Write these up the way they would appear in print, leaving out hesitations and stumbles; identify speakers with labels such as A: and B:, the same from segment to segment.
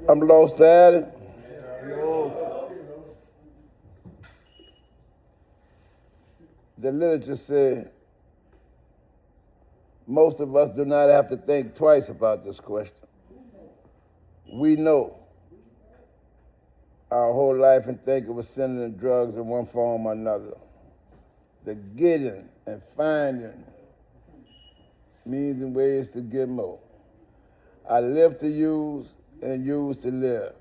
A: I'm Lost Addy. The literature said most of us do not have to think twice about this question. We know our whole life and think it was sending in drugs in one form or another. The getting and finding means and ways to get more. I live to use and use to live.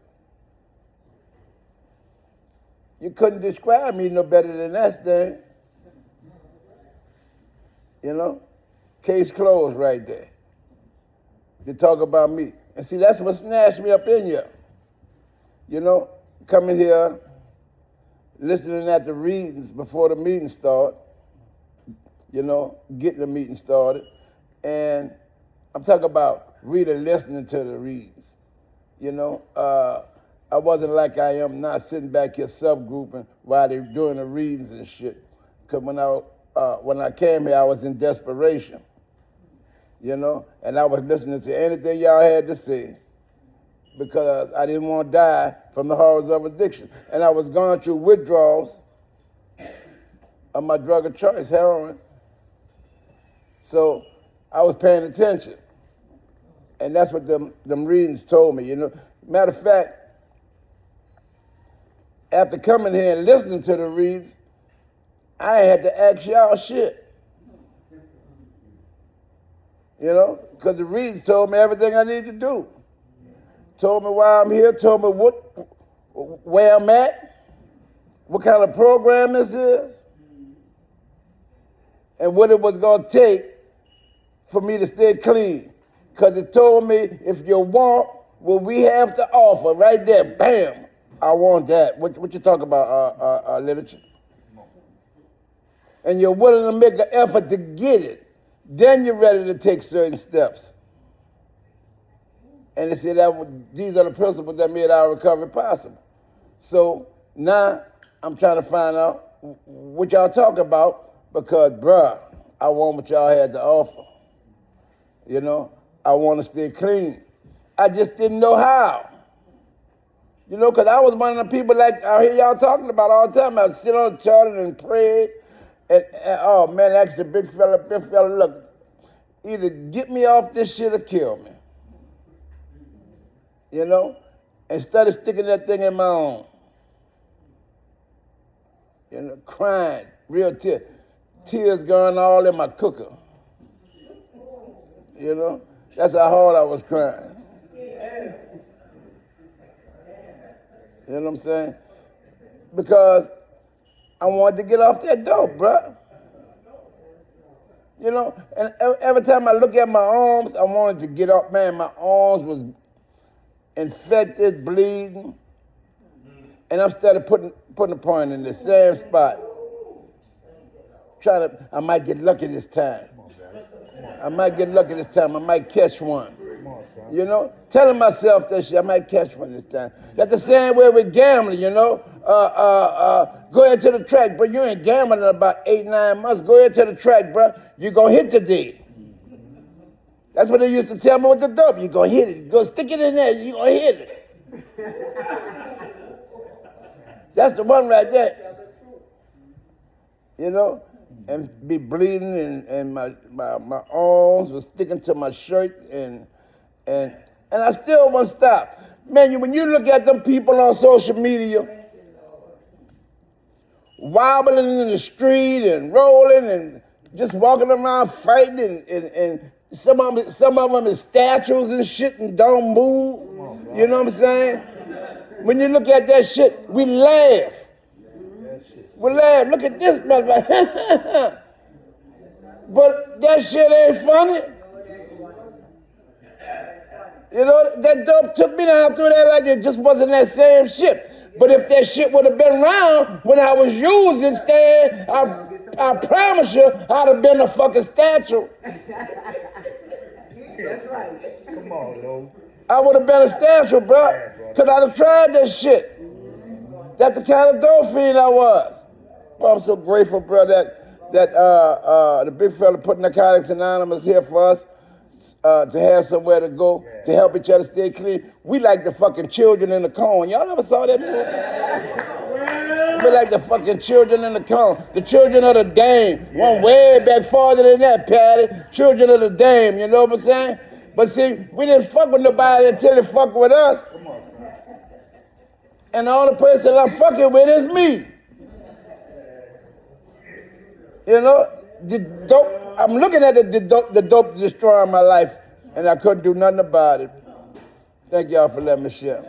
A: You couldn't describe me no better than that thing. You know? Case closed right there. They talk about me. And see, that's what snatched me up in here. You know, coming here, listening at the readings before the meeting started, you know, getting the meeting started. And I'm talking about really listening to the readings. You know, I wasn't like I am not sitting back here subgrouping while they're doing the readings and shit. Because when I came here, I was in desperation, you know, and I was listening to anything y'all had to say because I didn't want to die from the horrors of addiction. And I was going through withdrawals of my drug of choice, heroin. So I was paying attention. And that's what them readings told me, you know. Matter of fact, after coming here and listening to the readings, I had to ask y'all shit. You know, because the readings told me everything I need to do. Told me why I'm here, told me where I'm at, what kind of program this is, and what it was going to take for me to stay clean. Because it told me, if you want what we have to offer, right there, bam, I want that. What you talk about, literature? And you're willing to make an effort to get it, then you're ready to take certain steps. And they said these are the principles that made our recovery possible. So now I'm trying to find out what y'all talk about because, bruh, I want what y'all had to offer. You know, I want to stay clean. I just didn't know how. You know, because I was one of the people like I hear y'all talking about all the time. I sit on the toilet and prayed. And oh man, asked the big fella, look, either get me off this shit or kill me. You know? Instead of sticking that thing in my own. You know, crying, real tears. Tears going all in my cooker. You know? That's how hard I was crying. You know what I'm saying? Because I wanted to get off that dope, bruh. You know, and every time I look at my arms, I wanted to get off. Man, my arms was infected, bleeding. And I'm started putting a point in the same spot. I might get lucky this time. I might get lucky this time. I might catch one. You know, telling myself that shit, I might catch one this time. That's the same way with gambling, you know. Go ahead to the track, bro. You ain't gambling in about 8-9 months. Go ahead to the track, bro. You gonna hit today. That's what they used to tell me with the dope. You gonna hit it. Go stick it in there. You gonna hit it. That's the one right there. You know, and be bleeding, and my arms was sticking to my shirt, and I still won't stop. Man, when you look at them people on social media, wobbling in the street and rolling and just walking around fighting, and some of them is statues and shit and don't move. You know what I'm saying? When you look at that shit, we laugh. We laugh. Look at this motherfucker. But that shit ain't funny. You know, that dope took me down through that like it just wasn't that same shit. But if that shit would have been around when I was using Stan, I promise you, I'd have been a fucking statue.
B: That's right.
C: Come on, Lou.
A: I would have been a statue, bro. Because I'd have tried that shit. That's the kind of dope fiend I was. Well, I'm so grateful, bro, that the big fella put Narcotics Anonymous here for us. to have somewhere to go, to help each other stay clean. We like the fucking children in the cone. Y'all ever saw that movie? We like the fucking children in the cone. The children of the dame. One way back farther than that, Patty. Children of the dame, you know what I'm saying? But see, we didn't fuck with nobody until they fuck with us. And the only person I'm fucking with is me. You know, the dope, I'm looking at the dope destroying my life, and I couldn't do nothing about it. Thank y'all for letting me share.